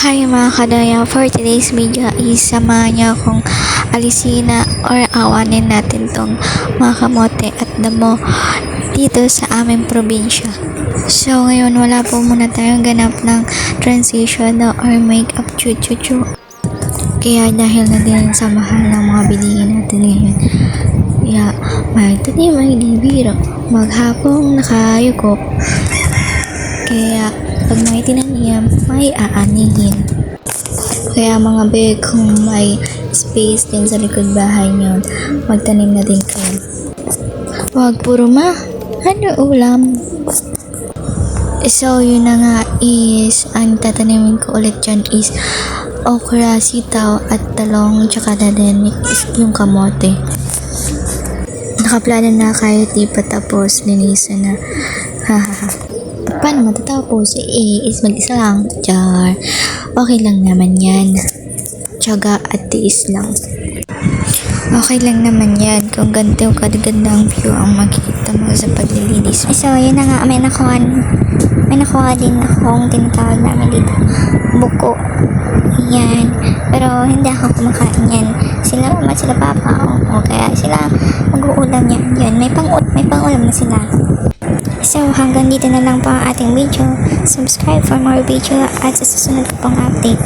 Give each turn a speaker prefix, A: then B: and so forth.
A: Hi mga kadaya, for today's video is samahan niyo akong alisin na or awanin natin tong mga kamote at damo dito sa aming probinsya. So ngayon wala po muna tayong ganap ng transition na or makeup chuchuchu. Kaya dahil na din sa mahal ng mga bilihin natin ngayon, may tanim ay bibiro, maghapong nakayukop. Kaya pag may tinaniam, may aanihin. Kaya mga beg, kung may space din sa likod bahay nyo, magtanim na din kayo. Huwag puro ano ulam? So yun na nga is, ang tatanimin ko ulit dyan is okra, sitaw at talong, tsaka na din is yung kamote. Nakaplano na kayo, di pa tapos, linisan na. Paano matatapos? Is mag-isa lang. Char. Okay lang naman yan. Tiyaga at tiis lang. Okay lang naman yan kung ganito kagandang view ang makikita mo sa paglilinis. So, yun na nga. May nakuha din akong tinatawag namin dito. Buko. Yan. Pero hindi ako kumakain yan. Sila mama, sila papa. O kaya sila mag-uulam yan. Yun. May pang-ulam na sila. So, hanggang dito na lang po ang ating video. Subscribe for more video at sa susunod pong update.